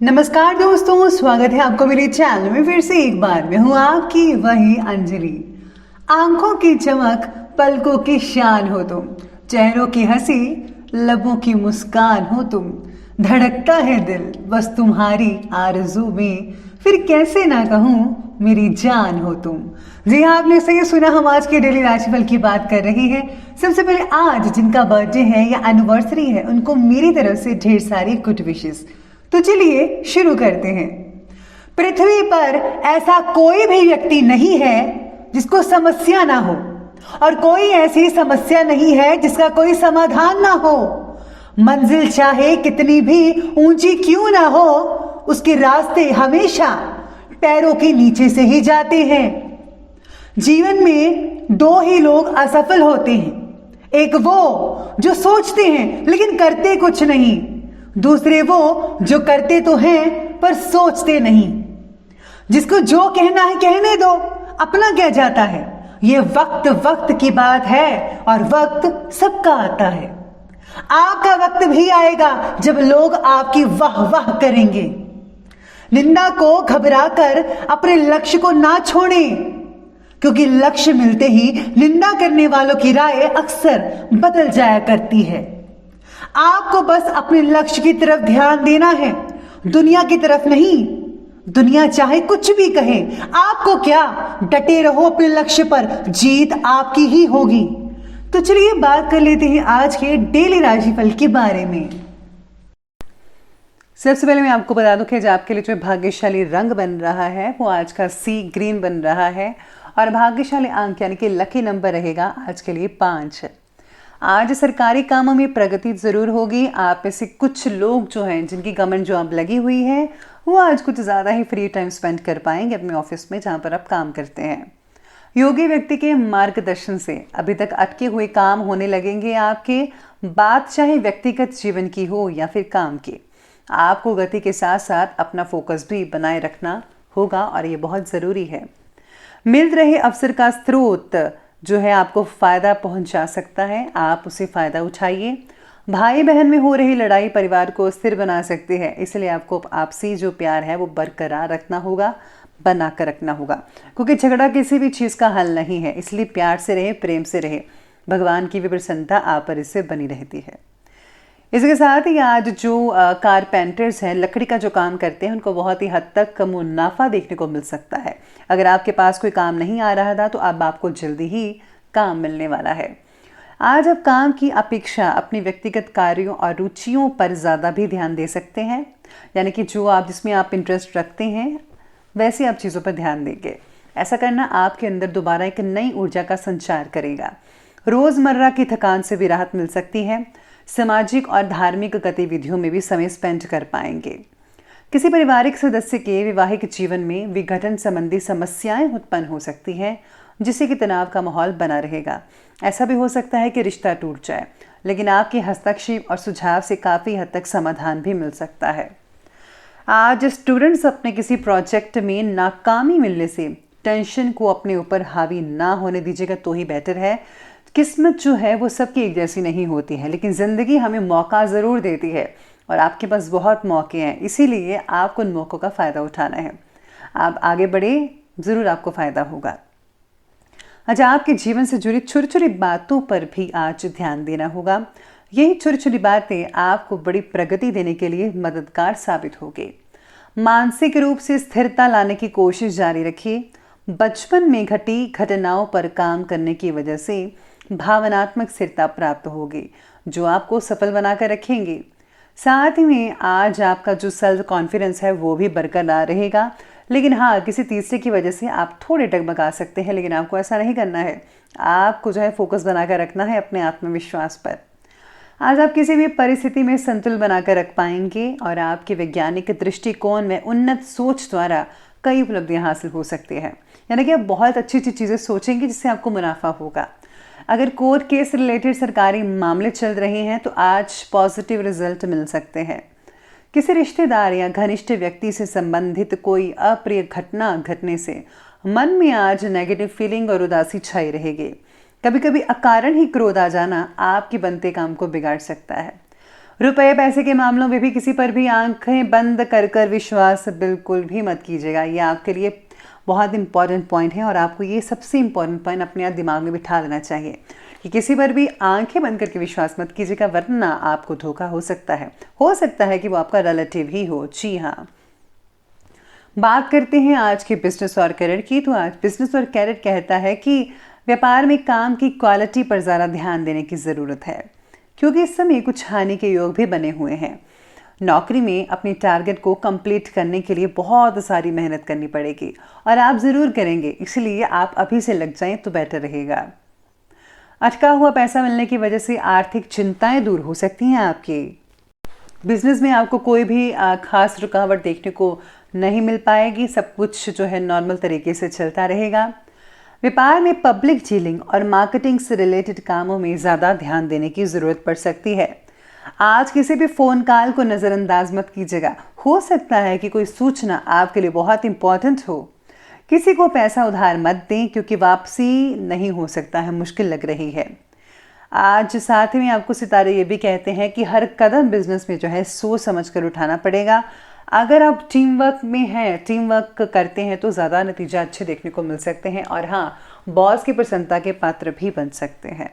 नमस्कार दोस्तों, स्वागत है आपको मेरे चैनल में फिर से एक बार। मैं हूं आपकी वही अंजलि। आंखों की चमक, पलकों की शान हो तुम, चेहरों की हंसी, लबों की मुस्कान हो तुम। धड़कता है दिल बस तुम्हारी आरज़ू में, फिर कैसे ना कहूँ मेरी जान हो तुम। जी हाँ, आपने सही सुना। हम आज के डेली राशिफल की बात कर रहे हैं। सबसे पहले आज जिनका बर्थडे है या एनिवर्सरी है, उनको मेरी तरफ से ढेर सारी गुड विशेस। तो चलिए शुरू करते हैं। पृथ्वी पर ऐसा कोई भी व्यक्ति नहीं है जिसको समस्या ना हो, और कोई ऐसी समस्या नहीं है जिसका कोई समाधान ना हो। मंजिल चाहे कितनी भी ऊंची क्यों ना हो, उसके रास्ते हमेशा पैरों के नीचे से ही जाते हैं। जीवन में दो ही लोग असफल होते हैं, एक वो जो सोचते हैं लेकिन करते कुछ नहीं, दूसरे वो जो करते तो हैं पर सोचते नहीं। जिसको जो कहना है कहने दो, अपना क्या जाता है। ये वक्त वक्त की बात है और वक्त सबका आता है। आपका वक्त भी आएगा जब लोग आपकी वाह वाह करेंगे। निंदा को घबराकर अपने लक्ष्य को ना छोड़ें, क्योंकि लक्ष्य मिलते ही निंदा करने वालों की राय अक्सर बदल जाया करती है। आपको बस अपने लक्ष्य की तरफ ध्यान देना है, दुनिया की तरफ नहीं। दुनिया चाहे कुछ भी कहे, आपको क्या, डटे रहो अपने लक्ष्य पर, जीत आपकी ही होगी। तो चलिए बात कर लेते हैं आज के डेली राशिफल के बारे में। सबसे पहले मैं आपको बता दूं कि जो आपके लिए जो भाग्यशाली रंग बन रहा है वो आज का सी ग्रीन बन रहा है, और भाग्यशाली अंक यानी कि लकी नंबर रहेगा आज के लिए 5। आज सरकारी कामों में प्रगति जरूर होगी। आप में से कुछ लोग जो हैं जिनकी गवर्नमेंट जॉब लगी हुई है, वो आज कुछ ज़्यादा ही फ्री टाइम स्पेंड कर पाएंगे अपने ऑफिस में जहाँ पर आप काम करते हैं। योगी व्यक्ति के मार्गदर्शन से अभी तक अटके हुए काम होने लगेंगे आपके। बात चाहे व्यक्तिगत जीवन की हो या फिर काम की, आपको गति के साथ साथ अपना फोकस भी बनाए रखना होगा और ये बहुत ज़रूरी है। मिल रहे अवसर का स्रोत जो है आपको फ़ायदा पहुंचा सकता है, आप उसे फ़ायदा उठाइए। भाई बहन में हो रही लड़ाई परिवार को स्थिर बना सकती है, इसलिए आपको आपसी जो प्यार है वो बरकरार रखना होगा, बना कर रखना होगा, क्योंकि झगड़ा किसी भी चीज़ का हल नहीं है। इसलिए प्यार से रहे, प्रेम से रहे, भगवान की भी प्रसन्नता आप पर इससे बनी रहती है। इसके साथ ही आज जो कारपेंटर्स हैं, लकड़ी का जो काम करते हैं, उनको बहुत ही हद तक मुनाफा देखने को मिल सकता है। अगर आपके पास कोई काम नहीं आ रहा था तो अब आपको जल्दी ही काम मिलने वाला है। आज आप काम की अपेक्षा अपनी व्यक्तिगत कार्यों और रुचियों पर ज़्यादा भी ध्यान दे सकते हैं, यानी कि जो आप जिसमें आप इंटरेस्ट रखते हैं वैसे आप चीज़ों पर ध्यान देंगे। ऐसा करना आपके अंदर दोबारा एक नई ऊर्जा का संचार करेगा। रोज़मर्रा की थकान से भी राहत मिल सकती है। सामाजिक और धार्मिक गतिविधियों में भी समय स्पेंड कर पाएंगे। किसी पारिवारिक सदस्य के वैवाहिक जीवन में विघटन संबंधी समस्याएं उत्पन्न हो सकती हैं, जिससे कि तनाव का माहौल बना रहेगा। ऐसा भी हो सकता है कि रिश्ता टूट जाए, लेकिन आपके हस्तक्षेप और सुझाव से काफ़ी हद तक समाधान भी मिल सकता है। आज स्टूडेंट्स अपने किसी प्रोजेक्ट में नाकामी मिलने से टेंशन को अपने ऊपर हावी ना होने दीजिएगा तो ही बेटर है। किस्मत जो है वो सबकी एक जैसी नहीं होती है, लेकिन ज़िंदगी हमें मौका ज़रूर देती है और आपके पास बहुत मौके हैं, इसीलिए आपको उन मौक़ों का फ़ायदा उठाना है। आप आगे बढ़े, ज़रूर आपको फ़ायदा होगा। आज आपके जीवन से जुड़ी छोटी छोटी बातों पर भी आज ध्यान देना होगा। यही छोटी छोटी बातें आपको बड़ी प्रगति देने के लिए मददगार साबित होगी। मानसिक रूप से स्थिरता लाने की कोशिश जारी रखिए। बचपन में घटी घटनाओं पर काम करने की वजह से भावनात्मक स्थिरता प्राप्त होगी, जो आपको सफल बनाकर रखेंगे। साथ ही में आज आपका जो सेल्फ कॉन्फिडेंस है वो भी बरकरार रहेगा, लेकिन हाँ, किसी तीसरे की वजह से आप थोड़े डगमगा सकते हैं, लेकिन आपको ऐसा नहीं करना है। आपको जो है फोकस बनाकर रखना है अपने आत्मविश्वास पर। आज आप किसी भी परिस्थिति में संतुलन बनाकर रख पाएंगे और आपके वैज्ञानिक दृष्टिकोण में उन्नत सोच द्वारा कई उपलब्धियां हासिल हो सकती हैं, यानी कि आप बहुत अच्छी अच्छी चीज़ें सोचेंगे जिससे आपको मुनाफा होगा। अगर कोर्ट केस रिलेटेड सरकारी मामले चल रहे हैं तो आज पॉजिटिव रिजल्ट मिल सकते हैं। किसी रिश्तेदार या घनिष्ठ व्यक्ति से संबंधित कोई अप्रिय घटना घटने से मन में आज नेगेटिव फीलिंग और उदासी छाई रहेगी। कभी कभी अकारण ही क्रोध आ जाना आपके बनते काम को बिगाड़ सकता है। रुपए पैसे के मामलों में भी किसी पर भी आंखें बंद कर कर विश्वास बिल्कुल भी मत कीजिएगा। ये आपके लिए बहुत इंपॉर्टेंट पॉइंट है और आपको ये सबसे इंपॉर्टेंट पॉइंट अपने दिमाग में बिठा लेना चाहिए कि किसी पर भी आंखें बंद करके विश्वास मत कीजिएगा, वरना आपको धोखा हो सकता है कि वो आपका रिलेटिव ही हो। जी हाँ, बात करते हैं आज के बिजनेस और करियर की। तो आज बिजनेस और करियर कहता है कि व्यापार में काम की क्वालिटी पर ज़्यादा ध्यान देने की ज़रूरत है, क्योंकि इस समय कुछ हानि के योग भी बने हुए हैं। नौकरी में अपने टारगेट को कंप्लीट करने के लिए बहुत सारी मेहनत करनी पड़ेगी और आप ज़रूर करेंगे, इसलिए आप अभी से लग जाएं तो बेटर रहेगा। अटका हुआ पैसा मिलने की वजह से आर्थिक चिंताएं दूर हो सकती हैं आपकी। बिजनेस में आपको कोई भी खास रुकावट देखने को नहीं मिल पाएगी, सब कुछ जो है नॉर्मल तरीके से चलता रहेगा। व्यापार में पब्लिक डीलिंग और मार्केटिंग से रिलेटेड कामों में ज़्यादा ध्यान देने की ज़रूरत पड़ सकती है। आज किसी भी फ़ोन कॉल को नज़रअंदाज मत कीजिएगा, हो सकता है कि कोई सूचना आपके लिए बहुत इंपॉर्टेंट हो। किसी को पैसा उधार मत दें, क्योंकि वापसी नहीं हो सकता है, मुश्किल लग रही है। आज साथ ही में आपको सितारे ये भी कहते हैं कि हर कदम बिजनेस में जो है सोच समझ कर उठाना पड़ेगा। अगर आप टीम वर्क में हैं, टीम वर्क करते हैं तो ज़्यादा नतीजा अच्छे देखने को मिल सकते हैं और हाँ, बॉस की प्रसन्नता के पात्र भी बन सकते हैं।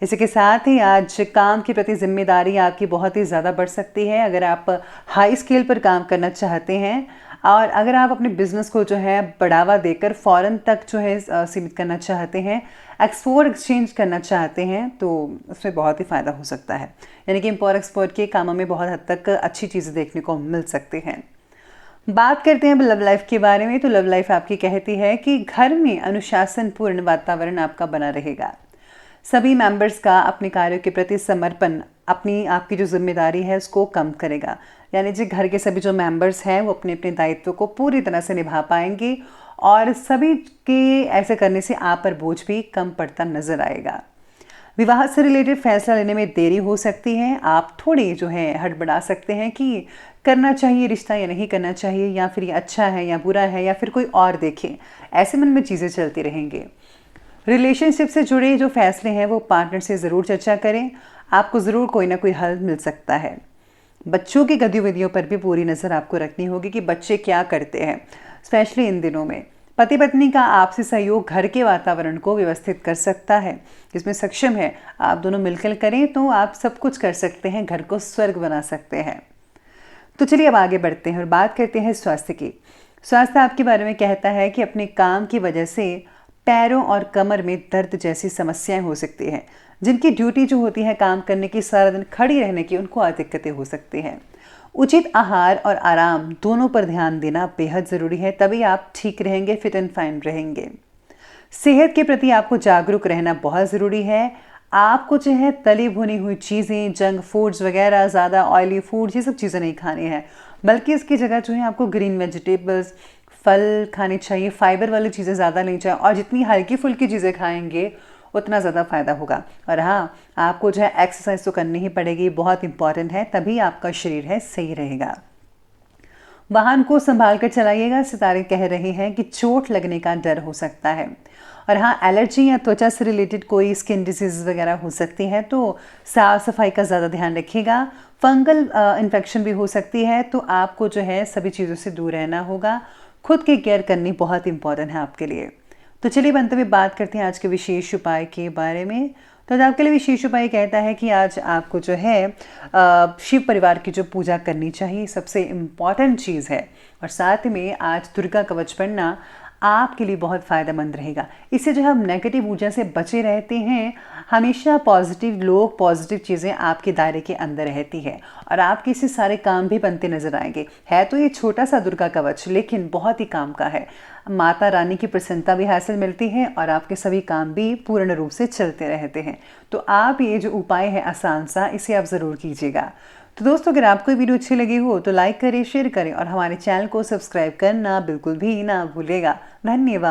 इसी के साथ ही आज काम के प्रति जिम्मेदारी आपकी बहुत ही ज़्यादा बढ़ सकती है। अगर आप हाई स्केल पर काम करना चाहते हैं और अगर आप अपने बिजनेस को जो है बढ़ावा देकर फॉरेन तक जो है सीमित करना चाहते हैं, एक्सपोर्ट एक्सचेंज करना चाहते हैं, तो उसमें बहुत ही फ़ायदा हो सकता है। यानी कि इम्पोर्ट एक्सपोर्ट के कामों में बहुत हद तक अच्छी चीज़ें देखने को मिल सकती हैं। बात करते हैं लव लाइफ के बारे में। तो लव लाइफ आपकी कहती है कि घर में अनुशासनपूर्ण वातावरण आपका बना रहेगा। सभी मेंबर्स का अपने कार्यों के प्रति समर्पण आपकी जो जिम्मेदारी है उसको कम करेगा। यानी कि घर के सभी जो मेंबर्स हैं वो अपने अपने दायित्व को पूरी तरह से निभा पाएंगे और सभी के ऐसे करने से आप पर बोझ भी कम पड़ता नजर आएगा। विवाह से रिलेटेड फैसला लेने में देरी हो सकती है। आप थोड़ी जो है हड़बड़ा सकते हैं कि करना चाहिए रिश्ता या नहीं करना चाहिए, या फिर ये अच्छा है या बुरा है, या फिर कोई और देखे। ऐसे मन में चीज़ें चलती रहेंगी। रिलेशनशिप से जुड़े जो फैसले हैं वो पार्टनर से ज़रूर चर्चा करें, आपको ज़रूर कोई ना कोई हल मिल सकता है। बच्चों की गतिविधियों पर भी पूरी नज़र आपको रखनी होगी कि बच्चे क्या करते हैं, स्पेशली इन दिनों में। पति पत्नी का आपसी सहयोग घर के वातावरण को व्यवस्थित कर सकता है, जिसमें सक्षम है। आप दोनों मिलकर करें तो आप सब कुछ कर सकते हैं, घर को स्वर्ग बना सकते हैं। तो चलिए अब आगे बढ़ते हैं और बात करते हैं स्वास्थ्य की। स्वास्थ्य आपके बारे में कहता है कि अपने काम की वजह से पैरों और कमर में दर्द जैसी समस्याएं हो सकती हैं। जिनकी ड्यूटी जो होती है काम करने की, सारा दिन खड़ी रहने की, उनको और दिक्कतें हो सकती हैं। उचित आहार और आराम दोनों पर ध्यान देना बेहद ज़रूरी है, तभी आप ठीक रहेंगे, फिट एंड फाइन रहेंगे। सेहत के प्रति आपको जागरूक रहना बहुत ज़रूरी है। आपको जो है तली भुनी हुई चीज़ें, जंक फूड्स वगैरह, ज़्यादा ऑयली फूड्स, ये सब चीज़ें नहीं खानी है, बल्कि इसकी जगह जो है आपको ग्रीन वेजिटेबल्स, फल खाने चाहिए, फाइबर वाली चीज़ें ज़्यादा लेनी चाहिए और जितनी हल्की फुल्की चीज़ें खाएंगे उतना ज़्यादा फ़ायदा होगा। और हाँ, आपको जो है एक्सरसाइज तो करनी ही पड़ेगी, बहुत इंपॉर्टेंट है, तभी आपका शरीर है सही रहेगा। वाहन को संभाल कर चलाइएगा। सितारे कह रहे हैं कि चोट लगने का डर हो सकता है और हाँ, एलर्जी या त्वचा से रिलेटेड कोई स्किन डिजीज़ वगैरह हो सकती है, तो साफ सफाई का ज़्यादा ध्यान रखिएगा। फंगल इन्फेक्शन भी हो सकती है, तो आपको जो है सभी चीज़ों से दूर रहना होगा। खुद की केयर करनी बहुत इंपॉर्टेंट है आपके लिए। तो चलिए बनते हुए बात करते हैं आज के विशेष उपाय के बारे में। तो आज आपके लिए विशेष उपाय कहता है कि आज आपको जो है शिव परिवार की जो पूजा करनी चाहिए, सबसे इम्पॉर्टेंट चीज़ है। और साथ में आज दुर्गा कवच पढ़ना आपके लिए बहुत फ़ायदेमंद रहेगा। इससे जो हम नेगेटिव ऊर्जा से बचे रहते हैं, हमेशा पॉजिटिव लोग, पॉजिटिव चीज़ें आपके दायरे के अंदर रहती है और आपके इससे सारे काम भी बनते नजर आएंगे। है तो ये छोटा सा दुर्गा कवच, लेकिन बहुत ही काम का है। माता रानी की प्रसन्नता भी हासिल मिलती है और आपके सभी काम भी पूर्ण रूप से चलते रहते हैं। तो आप ये जो उपाय है आसान सा, इसे आप ज़रूर कीजिएगा। तो दोस्तों, अगर आपको वीडियो अच्छी लगी हो तो लाइक करें, शेयर करें और हमारे चैनल को सब्सक्राइब करना बिल्कुल भी ना भूलेगा। धन्यवाद।